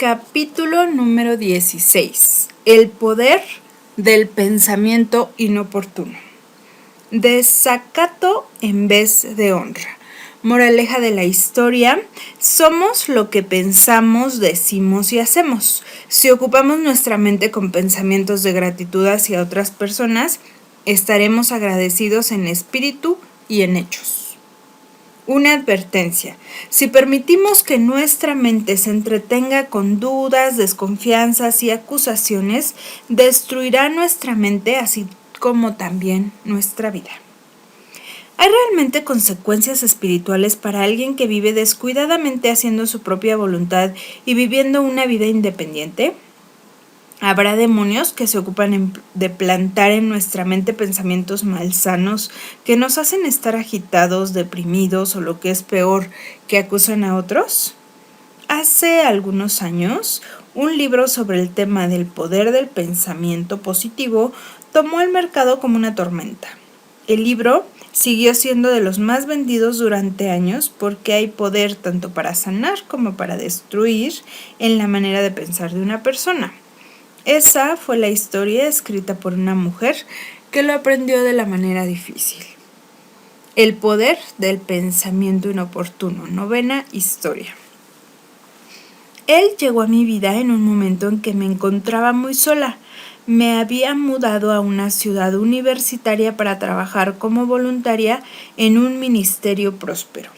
Capítulo número 16. El poder del pensamiento inoportuno. Desacato en vez de honra. Moraleja de la historia: somos lo que pensamos, decimos y hacemos. Si ocupamos nuestra mente con pensamientos de gratitud hacia otras personas, estaremos agradecidos en espíritu y en hechos. Una advertencia: si permitimos que nuestra mente se entretenga con dudas, desconfianzas y acusaciones, destruirá nuestra mente así como también nuestra vida. ¿Hay realmente consecuencias espirituales para alguien que vive descuidadamente haciendo su propia voluntad y viviendo una vida independiente? ¿Habrá demonios que se ocupan de plantar en nuestra mente pensamientos malsanos que nos hacen estar agitados, deprimidos o lo que es peor, que acusan a otros? Hace algunos años, un libro sobre el tema del poder del pensamiento positivo tomó el mercado como una tormenta. El libro siguió siendo de los más vendidos durante años porque hay poder tanto para sanar como para destruir en la manera de pensar de una persona. Esa fue la historia escrita por una mujer que lo aprendió de la manera difícil. El poder del pensamiento inoportuno. Novena historia. Él llegó a mi vida en un momento en que me encontraba muy sola. Me había mudado a una ciudad universitaria para trabajar como voluntaria en un ministerio próspero.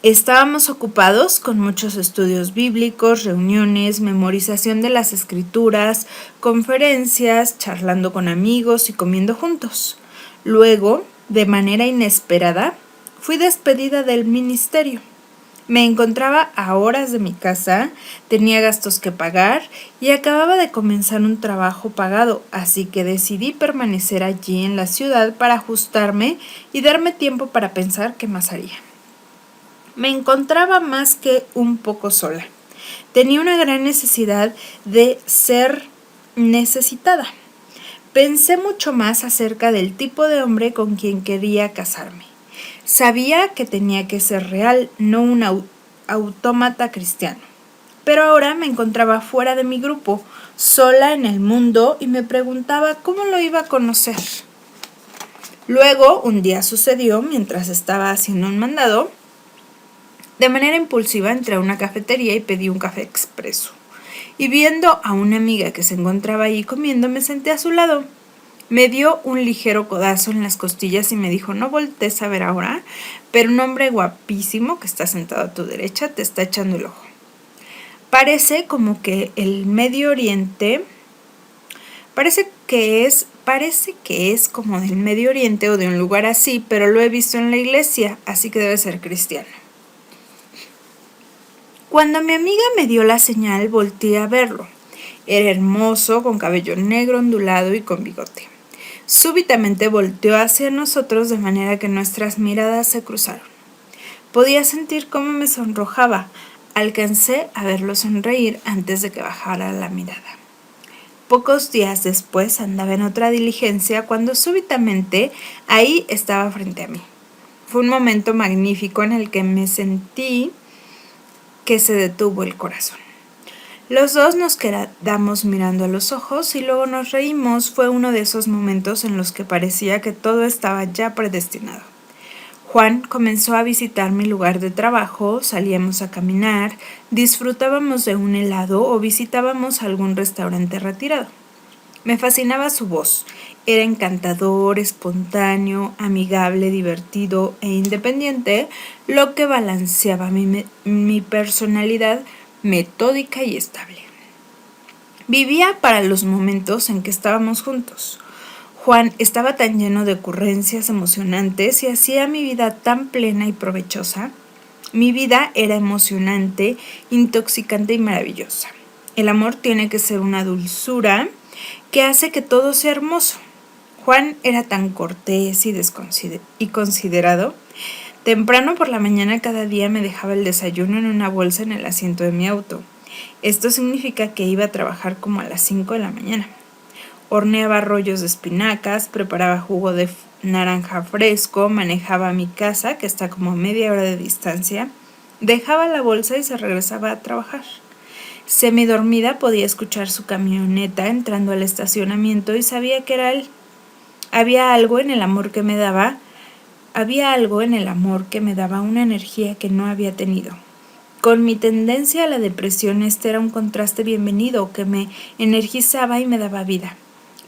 Estábamos ocupados con muchos estudios bíblicos, reuniones, memorización de las escrituras, conferencias, charlando con amigos y comiendo juntos. Luego, de manera inesperada, fui despedida del ministerio. Me encontraba a horas de mi casa, tenía gastos que pagar y acababa de comenzar un trabajo pagado, así que decidí permanecer allí en la ciudad para ajustarme y darme tiempo para pensar qué más haría. Me encontraba más que un poco sola. Tenía una gran necesidad de ser necesitada. Pensé mucho más acerca del tipo de hombre con quien quería casarme. Sabía que tenía que ser real, no un autómata cristiano. Pero ahora me encontraba fuera de mi grupo, sola en el mundo, y me preguntaba cómo lo iba a conocer. Luego, un día sucedió, mientras estaba haciendo un mandado, de manera impulsiva entré a una cafetería y pedí un café expreso. Y viendo a una amiga que se encontraba allí comiendo, me senté a su lado. Me dio un ligero codazo en las costillas y me dijo: no voltees a ver ahora, pero un hombre guapísimo que está sentado a tu derecha te está echando el ojo. Parece como que el Medio Oriente, parece que es como del Medio Oriente o de un lugar así, pero lo he visto en la iglesia, así que debe ser cristiano. Cuando mi amiga me dio la señal, volteé a verlo. Era hermoso, con cabello negro ondulado y con bigote. Súbitamente volteó hacia nosotros de manera que nuestras miradas se cruzaron. Podía sentir cómo me sonrojaba. Alcancé a verlo sonreír antes de que bajara la mirada. Pocos días después andaba en otra diligencia cuando súbitamente ahí estaba frente a mí. Fue un momento magnífico en el que me sentí que se detuvo el corazón. Los dos nos quedamos mirando a los ojos y luego nos reímos. Fue uno de esos momentos en los que parecía que todo estaba ya predestinado. Juan comenzó a visitar mi lugar de trabajo, salíamos a caminar, disfrutábamos de un helado o visitábamos algún restaurante retirado. Me fascinaba su voz. Era encantador, espontáneo, amigable, divertido e independiente, lo que balanceaba mi personalidad metódica y estable. Vivía para los momentos en que estábamos juntos. Juan estaba tan lleno de ocurrencias emocionantes y hacía mi vida tan plena y provechosa. Mi vida era emocionante, intoxicante y maravillosa. El amor tiene que ser una dulzura que hace que todo sea hermoso. Juan era tan cortés y considerado. Temprano por la mañana cada día me dejaba el desayuno en una bolsa en el asiento de mi auto. Esto significa que iba a trabajar como a las 5 de la mañana. Horneaba rollos de espinacas, preparaba jugo de naranja fresco, manejaba mi casa, que está como a media hora de distancia, dejaba la bolsa y se regresaba a trabajar. Semidormida podía escuchar su camioneta entrando al estacionamiento y sabía que era él. Había algo en el amor que me daba una energía que no había tenido. Con mi tendencia a la depresión, este era un contraste bienvenido que me energizaba y me daba vida.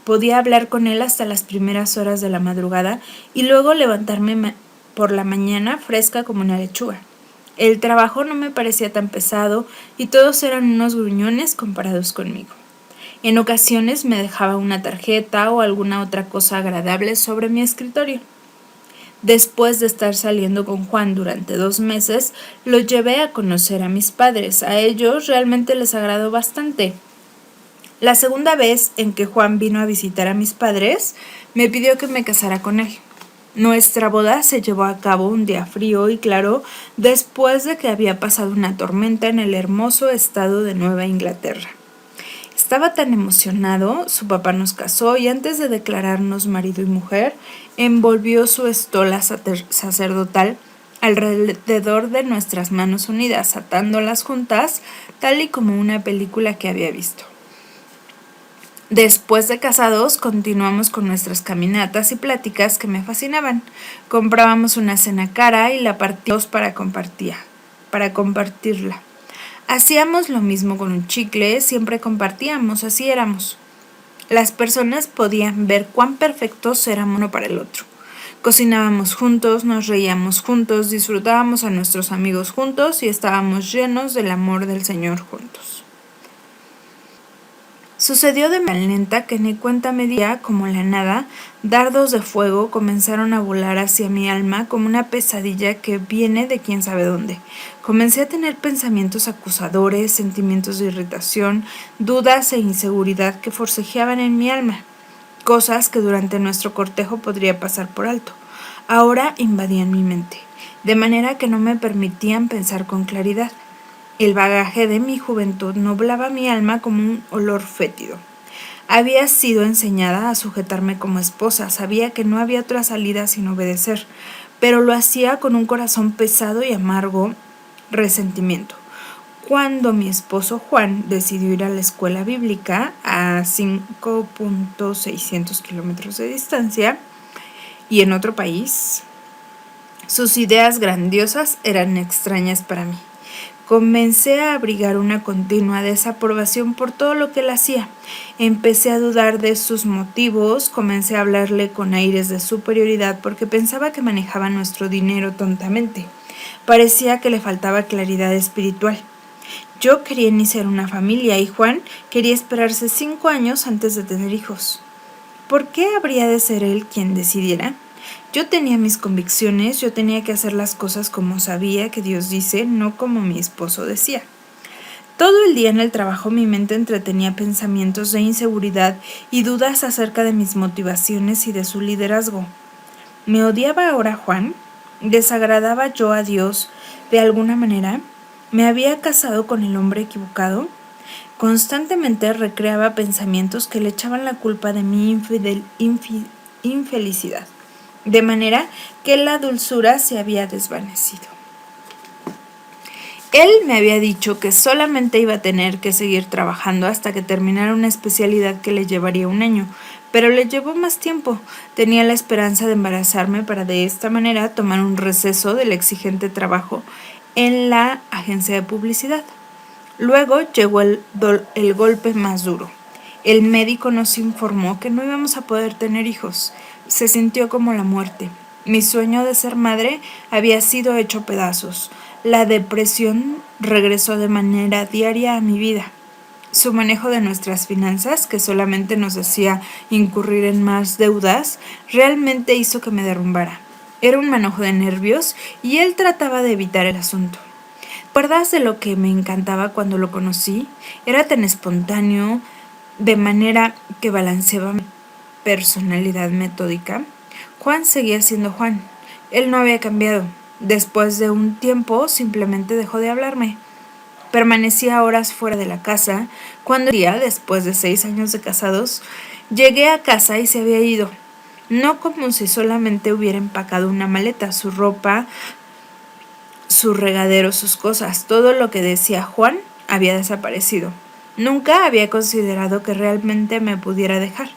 Podía hablar con él hasta las primeras horas de la madrugada y luego levantarme por la mañana fresca como una lechuga. El trabajo no me parecía tan pesado y todos eran unos gruñones comparados conmigo. En ocasiones me dejaba una tarjeta o alguna otra cosa agradable sobre mi escritorio. Después de estar saliendo con Juan durante 2 meses, lo llevé a conocer a mis padres. A ellos realmente les agradó bastante. La segunda vez en que Juan vino a visitar a mis padres, me pidió que me casara con él. Nuestra boda se llevó a cabo un día frío y claro, después de que había pasado una tormenta en el hermoso estado de Nueva Inglaterra. Estaba tan emocionado, su papá nos casó y antes de declararnos marido y mujer, envolvió su estola sacerdotal alrededor de nuestras manos unidas, atándolas juntas, tal y como una película que había visto. Después de casados, continuamos con nuestras caminatas y pláticas que me fascinaban. Comprábamos una cena cara y la partíamos para compartirla. Hacíamos lo mismo con un chicle, siempre compartíamos, así éramos. Las personas podían ver cuán perfectos éramos uno para el otro. Cocinábamos juntos, nos reíamos juntos, disfrutábamos a nuestros amigos juntos y estábamos llenos del amor del Señor juntos. Sucedió de manera lenta que ni cuenta me di, como la nada, dardos de fuego comenzaron a volar hacia mi alma como una pesadilla que viene de quién sabe dónde. Comencé a tener pensamientos acusadores, sentimientos de irritación, dudas e inseguridad que forcejeaban en mi alma, cosas que durante nuestro cortejo podría pasar por alto. Ahora invadían mi mente, de manera que no me permitían pensar con claridad. El bagaje de mi juventud nublaba mi alma como un olor fétido. Había sido enseñada a sujetarme como esposa, sabía que no había otra salida sin obedecer, pero lo hacía con un corazón pesado y amargo resentimiento. Cuando mi esposo Juan decidió ir a la escuela bíblica a 5.600 kilómetros de distancia y en otro país, sus ideas grandiosas eran extrañas para mí. Comencé a abrigar una continua desaprobación por todo lo que él hacía. Empecé a dudar de sus motivos, comencé a hablarle con aires de superioridad porque pensaba que manejaba nuestro dinero tontamente. Parecía que le faltaba claridad espiritual. Yo quería iniciar una familia y Juan quería esperarse 5 años antes de tener hijos. ¿Por qué habría de ser él quien decidiera? Yo tenía mis convicciones, yo tenía que hacer las cosas como sabía que Dios dice, no como mi esposo decía. Todo el día en el trabajo mi mente entretenía pensamientos de inseguridad y dudas acerca de mis motivaciones y de su liderazgo. ¿Me odiaba ahora Juan? ¿Desagradaba yo a Dios de alguna manera? ¿Me había casado con el hombre equivocado? Constantemente recreaba pensamientos que le echaban la culpa de mi infelicidad. De manera que la dulzura se había desvanecido. Él me había dicho que solamente iba a tener que seguir trabajando hasta que terminara una especialidad que le llevaría 1 año, pero le llevó más tiempo. Tenía la esperanza de embarazarme para de esta manera tomar un receso del exigente trabajo en la agencia de publicidad. Luego llegó el golpe más duro. El médico nos informó que no íbamos a poder tener hijos. Se sintió como la muerte. Mi sueño de ser madre había sido hecho pedazos. La depresión regresó de manera diaria a mi vida. Su manejo de nuestras finanzas, que solamente nos hacía incurrir en más deudas, realmente hizo que me derrumbara. Era un manojo de nervios y él trataba de evitar el asunto. ¿Te acuerdas de lo que me encantaba cuando lo conocí? Era tan espontáneo, de manera que balanceaba mi personalidad metódica. Juan seguía siendo Juan. Él no había cambiado. Después de un tiempo, simplemente dejó de hablarme. Permanecía horas fuera de la casa. Cuando un día, después de 6 años de casados, llegué a casa y se había ido. No como si solamente hubiera empacado una maleta, su ropa, su regadero, sus cosas. Todo lo que decía Juan había desaparecido. Nunca había considerado que realmente me pudiera dejar.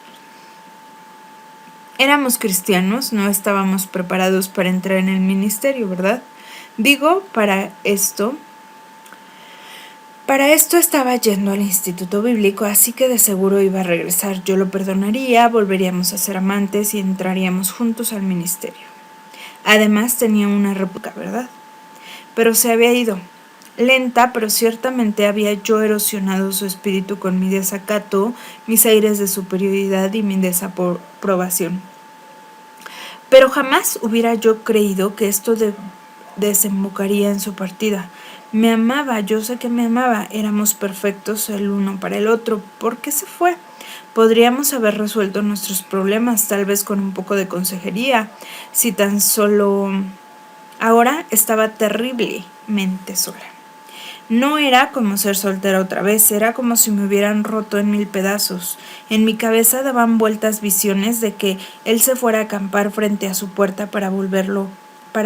Éramos cristianos, no estábamos preparados para entrar en el ministerio, ¿verdad? Digo, para esto estaba yendo al instituto bíblico, así que de seguro iba a regresar. Yo lo perdonaría, volveríamos a ser amantes y entraríamos juntos al ministerio. Además tenía una réplica, ¿verdad? Pero se había ido. Lenta, pero ciertamente había yo erosionado su espíritu con mi desacato, mis aires de superioridad y mi desaprobación. Pero jamás hubiera yo creído que esto desembocaría en su partida. Me amaba, yo sé que me amaba, éramos perfectos el uno para el otro. ¿Por qué se fue? Podríamos haber resuelto nuestros problemas, tal vez con un poco de consejería, si tan solo... Ahora estaba terriblemente sola. No era como ser soltera otra vez, era como si me hubieran roto en 1000 pedazos. En mi cabeza daban vueltas visiones de que él se fuera a acampar frente a su puerta para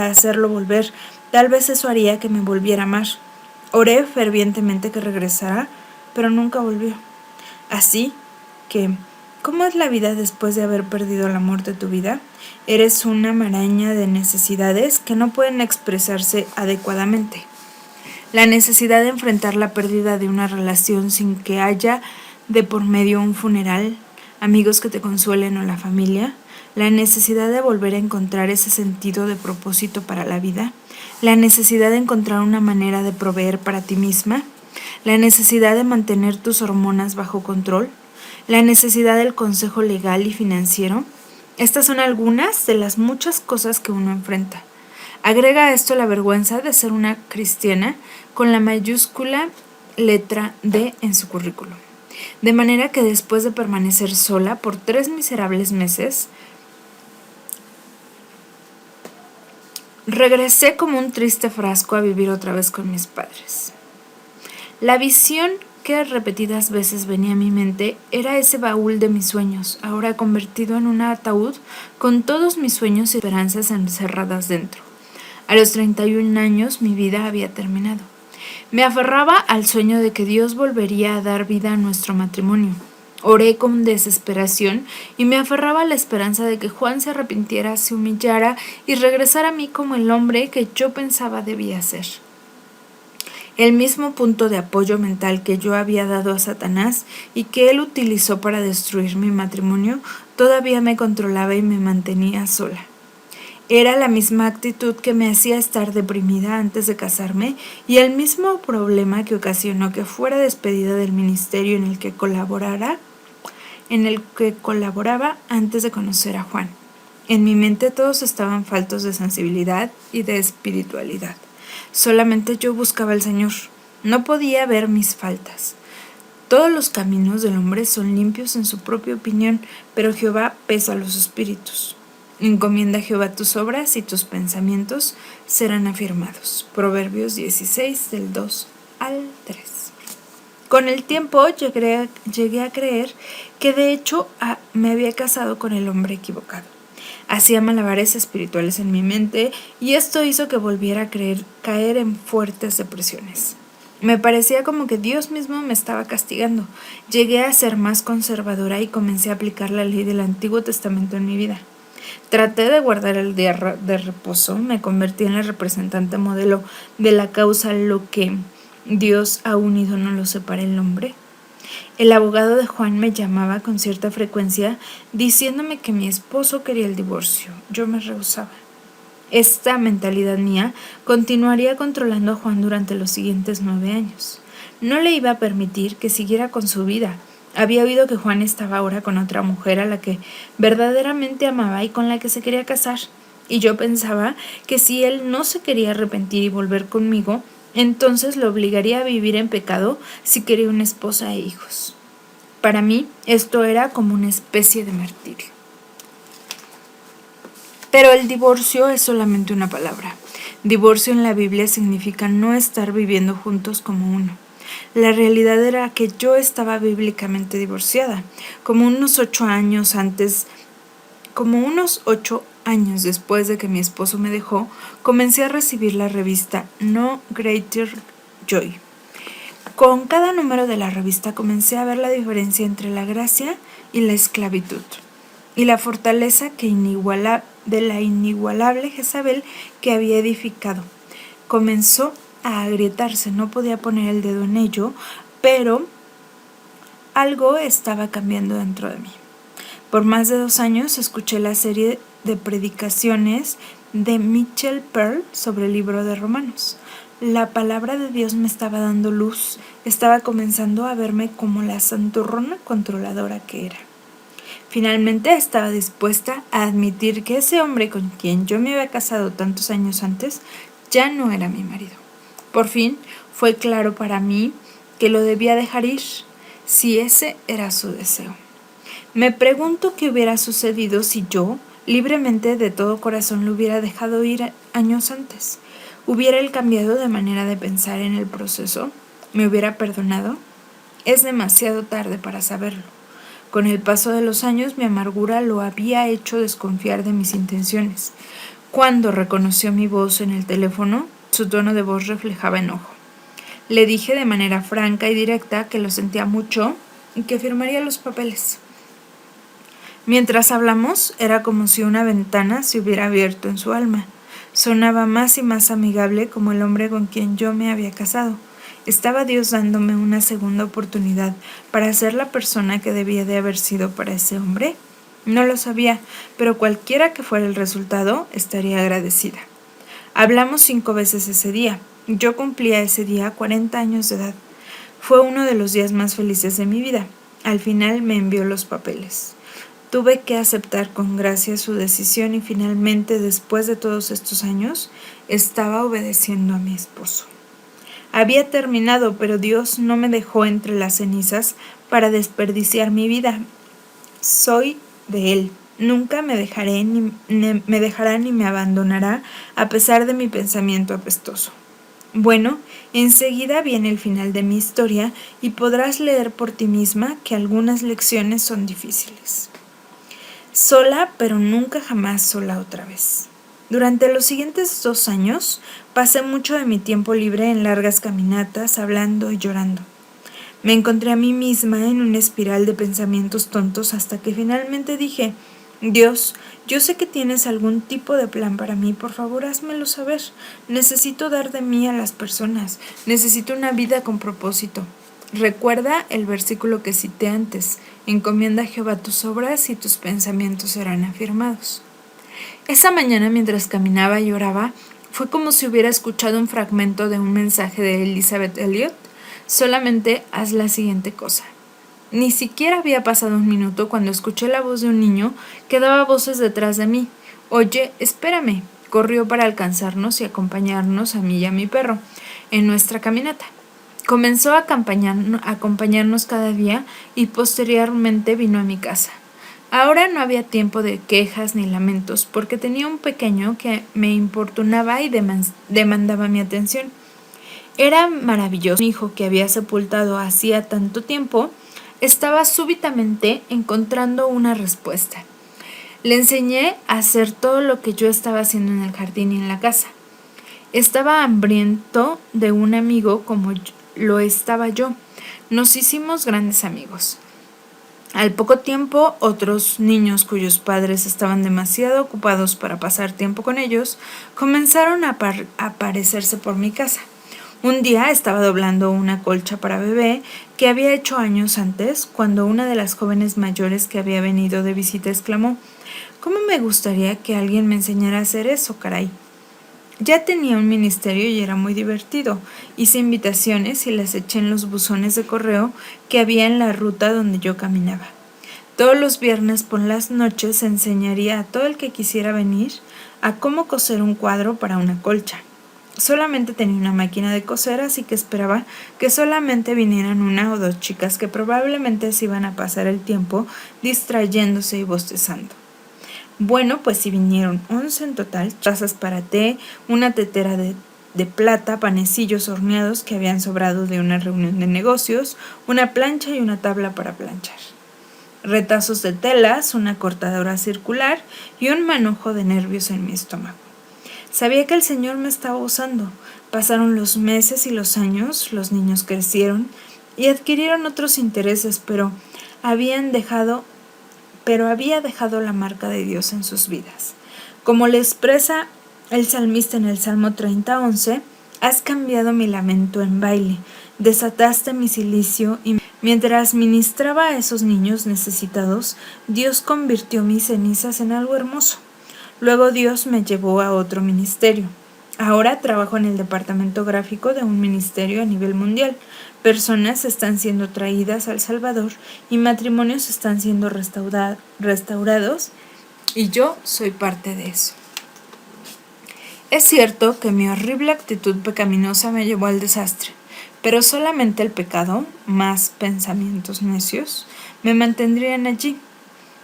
hacerlo volver. Tal vez eso haría que me volviera a amar. Oré fervientemente que regresara, pero nunca volvió. Así que, ¿cómo es la vida después de haber perdido el amor de tu vida? Eres una maraña de necesidades que no pueden expresarse adecuadamente. La necesidad de enfrentar la pérdida de una relación sin que haya de por medio un funeral, amigos que te consuelen o la familia, la necesidad de volver a encontrar ese sentido de propósito para la vida, la necesidad de encontrar una manera de proveer para ti misma, la necesidad de mantener tus hormonas bajo control, la necesidad del consejo legal y financiero. Estas son algunas de las muchas cosas que uno enfrenta. Agrega a esto la vergüenza de ser una cristiana con la mayúscula letra D en su currículum. De manera que después de permanecer sola por 3 miserables meses, regresé como un triste frasco a vivir otra vez con mis padres. La visión que repetidas veces venía a mi mente era ese baúl de mis sueños, ahora convertido en un ataúd con todos mis sueños y esperanzas encerradas dentro. A los 31 años mi vida había terminado. Me aferraba al sueño de que Dios volvería a dar vida a nuestro matrimonio. Oré con desesperación y me aferraba a la esperanza de que Juan se arrepintiera, se humillara y regresara a mí como el hombre que yo pensaba debía ser. El mismo punto de apoyo mental que yo había dado a Satanás y que él utilizó para destruir mi matrimonio todavía me controlaba y me mantenía sola. Era la misma actitud que me hacía estar deprimida antes de casarme y el mismo problema que ocasionó que fuera despedida del ministerio en el que colaboraba antes de conocer a Juan. En mi mente todos estaban faltos de sensibilidad y de espiritualidad. Solamente yo buscaba al Señor. No podía ver mis faltas. Todos los caminos del hombre son limpios en su propia opinión, pero Jehová pesa los espíritus. Encomienda a Jehová tus obras y tus pensamientos serán afirmados. Proverbios 16, del 2 al 3. Con el tiempo llegué a creer que de hecho me había casado con el hombre equivocado. Hacía malabares espirituales en mi mente y esto hizo que volviera a caer en fuertes depresiones. Me parecía como que Dios mismo me estaba castigando. Llegué a ser más conservadora y comencé a aplicar la ley del Antiguo Testamento en mi vida. Traté de guardar el día de reposo, me convertí en la representante modelo de la causa lo que Dios ha unido no lo separa el hombre. El abogado de Juan me llamaba con cierta frecuencia diciéndome que mi esposo quería el divorcio. Yo me rehusaba. Esta mentalidad mía continuaría controlando a Juan durante los siguientes 9 años. No le iba a permitir que siguiera con su vida. Había oído que Juan estaba ahora con otra mujer a la que verdaderamente amaba y con la que se quería casar. Y yo pensaba que si él no se quería arrepentir y volver conmigo, entonces lo obligaría a vivir en pecado si quería una esposa e hijos. Para mí, esto era como una especie de martirio. Pero el divorcio es solamente una palabra. Divorcio en la Biblia significa no estar viviendo juntos como uno. La realidad era que yo estaba bíblicamente divorciada. Como unos 8 años después de que mi esposo me dejó, comencé a recibir la revista No Greater Joy. Con cada número de la revista comencé a ver la diferencia entre la gracia y la esclavitud, y la fortaleza de la inigualable Jezabel que había edificado. Comenzó a agrietarse, no podía poner el dedo en ello, pero algo estaba cambiando dentro de mí. Por más de 2 años escuché la serie de predicaciones de Michel Pearl sobre el libro de Romanos. La palabra de Dios me estaba dando luz, estaba comenzando a verme como la santurrona controladora que era. Finalmente estaba dispuesta a admitir que ese hombre con quien yo me había casado tantos años antes ya no era mi marido. Por fin fue claro para mí que lo debía dejar ir, si ese era su deseo. Me pregunto qué hubiera sucedido si yo, libremente de todo corazón, lo hubiera dejado ir años antes. ¿Hubiera él cambiado de manera de pensar en el proceso? ¿Me hubiera perdonado? Es demasiado tarde para saberlo. Con el paso de los años, mi amargura lo había hecho desconfiar de mis intenciones. Cuando reconoció mi voz en el teléfono, su tono de voz reflejaba enojo. Le dije de manera franca y directa que lo sentía mucho y que firmaría los papeles. Mientras hablamos, era como si una ventana se hubiera abierto en su alma. Sonaba más y más amigable como el hombre con quien yo me había casado. ¿Estaba Dios dándome una segunda oportunidad para ser la persona que debía de haber sido para ese hombre? No lo sabía, pero cualquiera que fuera el resultado, estaría agradecida. Hablamos 5 veces ese día. Yo cumplía ese día 40 años de edad. Fue uno de los días más felices de mi vida. Al final me envió los papeles. Tuve que aceptar con gracia su decisión y finalmente, después de todos estos años, estaba obedeciendo a mi esposo. Había terminado, pero Dios no me dejó entre las cenizas para desperdiciar mi vida. Soy de Él. Nunca me dejará ni me abandonará a pesar de mi pensamiento apestoso. Bueno, enseguida viene el final de mi historia y podrás leer por ti misma que algunas lecciones son difíciles. Sola, pero nunca jamás sola otra vez. Durante los siguientes 2 años, pasé mucho de mi tiempo libre en largas caminatas, hablando y llorando. Me encontré a mí misma en una espiral de pensamientos tontos hasta que finalmente dije: Dios, yo sé que tienes algún tipo de plan para mí, por favor házmelo saber. Necesito dar de mí a las personas, necesito una vida con propósito. Recuerda el versículo que cité antes: encomienda a Jehová tus obras y tus pensamientos serán afirmados. Esa mañana, mientras caminaba y oraba, fue como si hubiera escuchado un fragmento de un mensaje de Elizabeth Elliot. Solamente haz la siguiente cosa. Ni siquiera había pasado 1 minuto cuando escuché la voz de un niño que daba voces detrás de mí. Oye, espérame. Corrió para alcanzarnos y acompañarnos a mí y a mi perro en nuestra caminata. Comenzó a acompañarnos cada día y posteriormente vino a mi casa. Ahora no había tiempo de quejas ni lamentos, porque tenía un pequeño que me importunaba y demandaba mi atención. Era maravilloso. Mi hijo, que había sepultado hacía tanto tiempo, estaba súbitamente encontrando una respuesta. Le enseñé a hacer todo lo que yo estaba haciendo en el jardín y en la casa. Estaba hambriento de un amigo como lo estaba yo. Nos hicimos grandes amigos. Al poco tiempo, otros niños cuyos padres estaban demasiado ocupados para pasar tiempo con ellos, comenzaron a aparecerse por mi casa. Un día estaba doblando una colcha para bebé que había hecho años antes, cuando una de las jóvenes mayores que había venido de visita exclamó: «¿Cómo me gustaría que alguien me enseñara a hacer eso, caray?». Ya tenía un ministerio y era muy divertido. Hice invitaciones y las eché en los buzones de correo que había en la ruta donde yo caminaba. Todos los viernes por las noches enseñaría a todo el que quisiera venir a cómo coser un cuadro para una colcha. Solamente tenía una máquina de coser, así que esperaba que solamente vinieran 1 o 2 chicas que probablemente se iban a pasar el tiempo distrayéndose y bostezando. Bueno, pues sí vinieron 11 en total: tazas para té, una tetera de plata, panecillos horneados que habían sobrado de una reunión de negocios, una plancha y una tabla para planchar, retazos de telas, una cortadora circular y un manojo de nervios en mi estómago. Sabía que el Señor me estaba usando. Pasaron los meses y los años, los niños crecieron y adquirieron otros intereses, pero había dejado la marca de Dios en sus vidas. Como le expresa el salmista en el Salmo 30:11, has cambiado mi lamento en baile, desataste mi cilicio y mientras ministraba a esos niños necesitados, Dios convirtió mis cenizas en algo hermoso. Luego Dios me llevó a otro ministerio. Ahora trabajo en el departamento gráfico de un ministerio a nivel mundial. Personas están siendo traídas al Salvador y matrimonios están siendo restaurados y yo soy parte de eso. Es cierto que mi horrible actitud pecaminosa me llevó al desastre, pero solamente el pecado, más pensamientos necios, me mantendrían allí.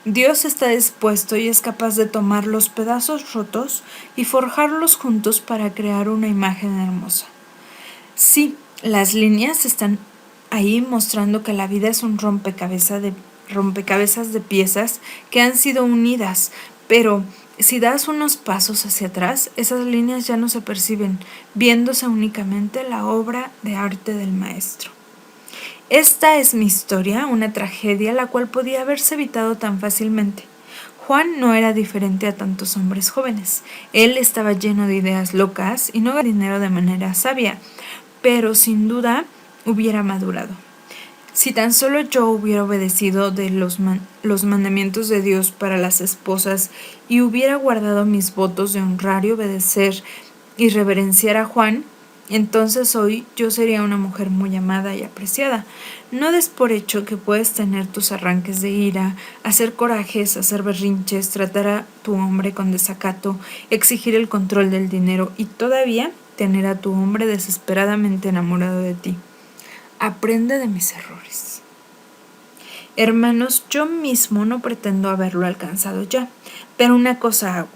Dios está dispuesto y es capaz de tomar los pedazos rotos y forjarlos juntos para crear una imagen hermosa. Sí, las líneas están ahí mostrando que la vida es un rompecabezas de piezas que han sido unidas, pero si das unos pasos hacia atrás, esas líneas ya no se perciben, viéndose únicamente la obra de arte del maestro. Esta es mi historia, una tragedia la cual podía haberse evitado tan fácilmente. Juan no era diferente a tantos hombres jóvenes. Él estaba lleno de ideas locas y no ganaba dinero de manera sabia, pero sin duda hubiera madurado. Si tan solo yo hubiera obedecido de los mandamientos de Dios para las esposas y hubiera guardado mis votos de honrar y obedecer y reverenciar a Juan, entonces hoy yo sería una mujer muy amada y apreciada. No des por hecho que puedes tener tus arranques de ira, hacer corajes, hacer berrinches, tratar a tu hombre con desacato, exigir el control del dinero y todavía tener a tu hombre desesperadamente enamorado de ti. Aprende de mis errores. Hermanos, yo mismo no pretendo haberlo alcanzado ya, pero una cosa hago.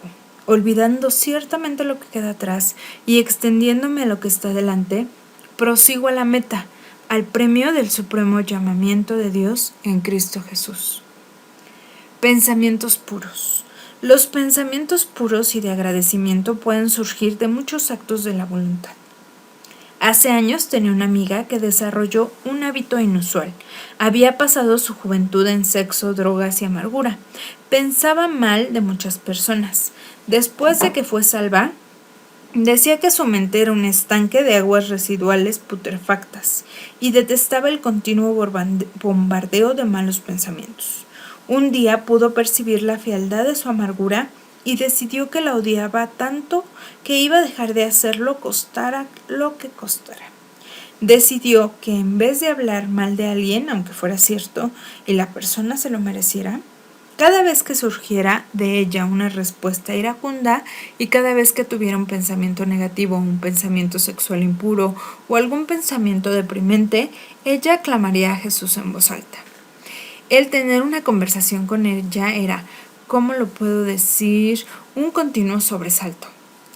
Olvidando ciertamente lo que queda atrás y extendiéndome a lo que está delante, prosigo a la meta, al premio del supremo llamamiento de Dios en Cristo Jesús. Pensamientos puros. Los pensamientos puros y de agradecimiento pueden surgir de muchos actos de la voluntad. Hace años tenía una amiga que desarrolló un hábito inusual. Había pasado su juventud en sexo, drogas y amargura. Pensaba mal de muchas personas. Después de que fue salva, decía que su mente era un estanque de aguas residuales putrefactas y detestaba el continuo bombardeo de malos pensamientos. Un día pudo percibir la fealdad de su amargura y decidió que la odiaba tanto que iba a dejar de hacerlo costara lo que costara. Decidió que en vez de hablar mal de alguien, aunque fuera cierto, y la persona se lo mereciera, cada vez que surgiera de ella una respuesta iracunda y cada vez que tuviera un pensamiento negativo, un pensamiento sexual impuro o algún pensamiento deprimente, ella clamaría a Jesús en voz alta. El tener una conversación con ella era, ¿cómo lo puedo decir?, un continuo sobresalto.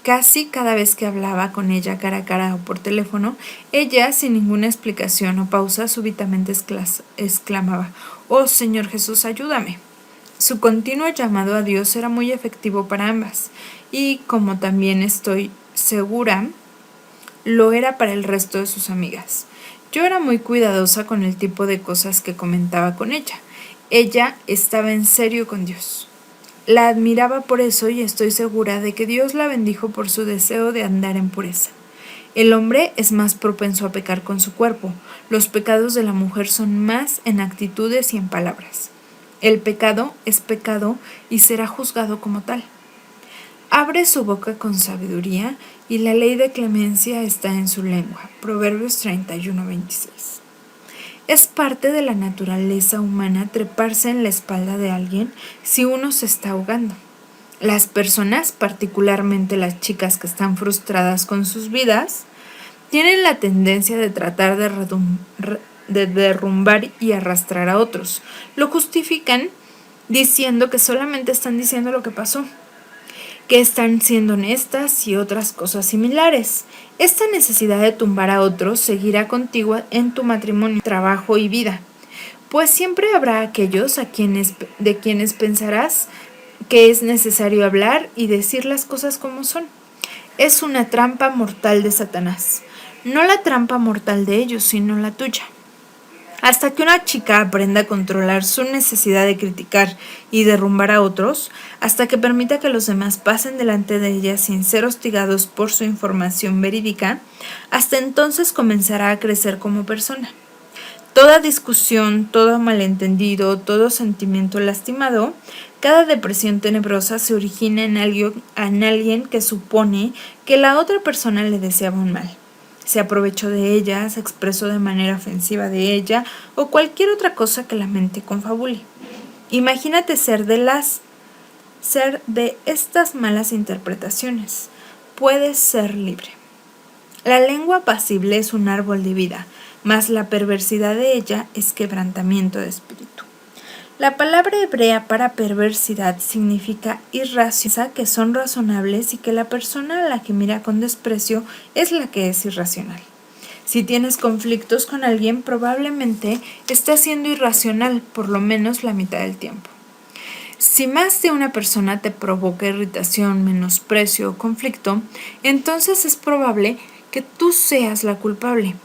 Casi cada vez que hablaba con ella cara a cara o por teléfono, ella, sin ninguna explicación o pausa, súbitamente exclamaba, «Oh Señor Jesús, ayúdame». Su continuo llamado a Dios era muy efectivo para ambas, y como también estoy segura, lo era para el resto de sus amigas. Yo era muy cuidadosa con el tipo de cosas que comentaba con ella. Ella estaba en serio con Dios. La admiraba por eso y estoy segura de que Dios la bendijo por su deseo de andar en pureza. El hombre es más propenso a pecar con su cuerpo. Los pecados de la mujer son más en actitudes y en palabras. El pecado es pecado y será juzgado como tal. Abre su boca con sabiduría y la ley de clemencia está en su lengua. Proverbios 31:26. Es parte de la naturaleza humana treparse en la espalda de alguien si uno se está ahogando. Las personas, particularmente las chicas que están frustradas con sus vidas, tienen la tendencia de tratar de derrumbar y arrastrar a otros. Lo justifican diciendo que solamente están diciendo lo que pasó, que están siendo honestas y otras cosas similares. Esta necesidad de tumbar a otros seguirá contigo en tu matrimonio, trabajo y vida, pues siempre habrá aquellos de quienes pensarás que es necesario hablar y decir las cosas como son. Es una trampa mortal de Satanás. No la trampa mortal de ellos, sino la tuya. Hasta que una chica aprenda a controlar su necesidad de criticar y derrumbar a otros, hasta que permita que los demás pasen delante de ella sin ser hostigados por su información verídica, hasta entonces comenzará a crecer como persona. Toda discusión, todo malentendido, todo sentimiento lastimado, cada depresión tenebrosa se origina en alguien que supone que la otra persona le deseaba un mal. Se aprovechó de ella, se expresó de manera ofensiva de ella o cualquier otra cosa que la mente confabule. Imagínate ser de estas malas interpretaciones. Puedes ser libre. La lengua apacible es un árbol de vida, mas la perversidad de ella es quebrantamiento de espíritu. La palabra hebrea para perversidad significa irracional, que son razonables y que la persona a la que mira con desprecio es la que es irracional. Si tienes conflictos con alguien, probablemente estás siendo irracional por lo menos la mitad del tiempo. Si más de una persona te provoca irritación, menosprecio o conflicto, entonces es probable que tú seas la culpable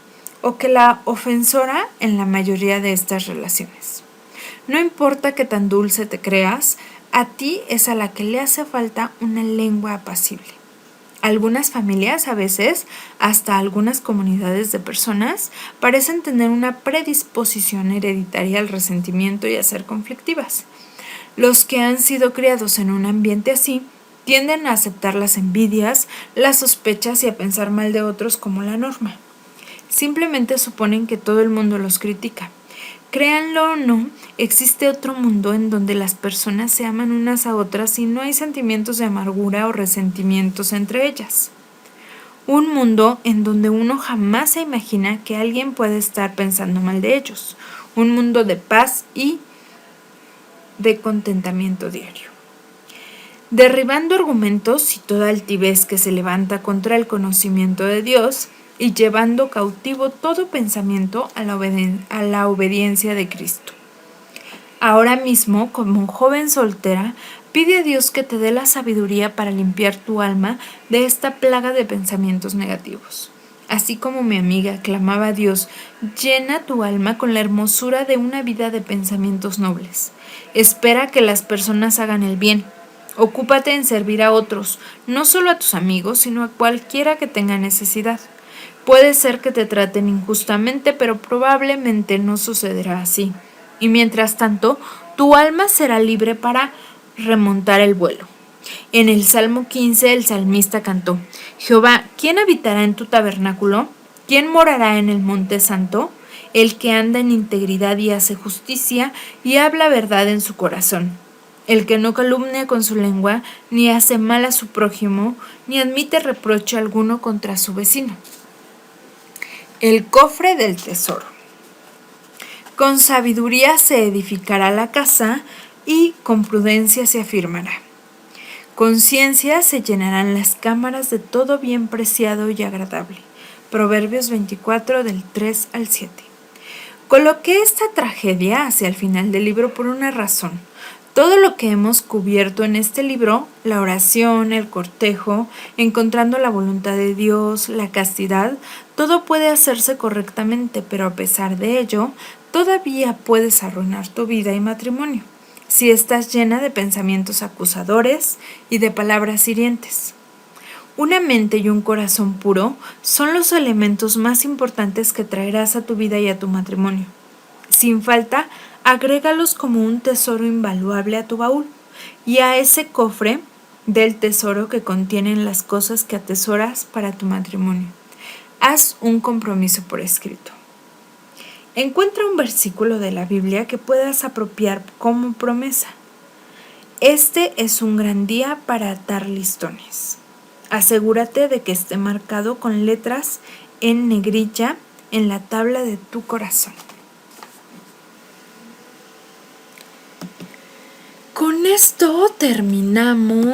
o que la ofensora en la mayoría de estas relaciones. No importa qué tan dulce te creas, a ti es a la que le hace falta una lengua apacible. Algunas familias, a veces hasta algunas comunidades de personas, parecen tener una predisposición hereditaria al resentimiento y a ser conflictivas. Los que han sido criados en un ambiente así tienden a aceptar las envidias, las sospechas y a pensar mal de otros como la norma. Simplemente suponen que todo el mundo los critica. Créanlo o no, existe otro mundo en donde las personas se aman unas a otras y no hay sentimientos de amargura o resentimientos entre ellas. Un mundo en donde uno jamás se imagina que alguien puede estar pensando mal de ellos. Un mundo de paz y de contentamiento diario. Derribando argumentos y toda altivez que se levanta contra el conocimiento de Dios, y llevando cautivo todo pensamiento a la obediencia de Cristo. Ahora mismo, como joven soltera, pide a Dios que te dé la sabiduría para limpiar tu alma de esta plaga de pensamientos negativos. Así como mi amiga clamaba a Dios, llena tu alma con la hermosura de una vida de pensamientos nobles. Espera que las personas hagan el bien. Ocúpate en servir a otros, no solo a tus amigos, sino a cualquiera que tenga necesidad. Puede ser que te traten injustamente, pero probablemente no sucederá así. Y mientras tanto, tu alma será libre para remontar el vuelo. En el Salmo 15, el salmista cantó: Jehová, ¿quién habitará en tu tabernáculo? ¿Quién morará en el monte santo? El que anda en integridad y hace justicia y habla verdad en su corazón. El que no calumnia con su lengua, ni hace mal a su prójimo, ni admite reproche alguno contra su vecino. El cofre del tesoro. Con sabiduría se edificará la casa y con prudencia se afirmará. Con ciencia se llenarán las cámaras de todo bien preciado y agradable. Proverbios 24 del 3 al 7. Coloqué esta tragedia hacia el final del libro por una razón. Todo lo que hemos cubierto en este libro, la oración, el cortejo, encontrando la voluntad de Dios, la castidad, todo puede hacerse correctamente, pero a pesar de ello, todavía puedes arruinar tu vida y matrimonio, si estás llena de pensamientos acusadores y de palabras hirientes. Una mente y un corazón puro son los elementos más importantes que traerás a tu vida y a tu matrimonio. Sin falta, agrégalos como un tesoro invaluable a tu baúl y a ese cofre del tesoro que contienen las cosas que atesoras para tu matrimonio. Haz un compromiso por escrito. Encuentra un versículo de la Biblia que puedas apropiar como promesa. Este es un gran día para atar listones. Asegúrate de que esté marcado con letras en negrilla en la tabla de tu corazón. Con esto terminamos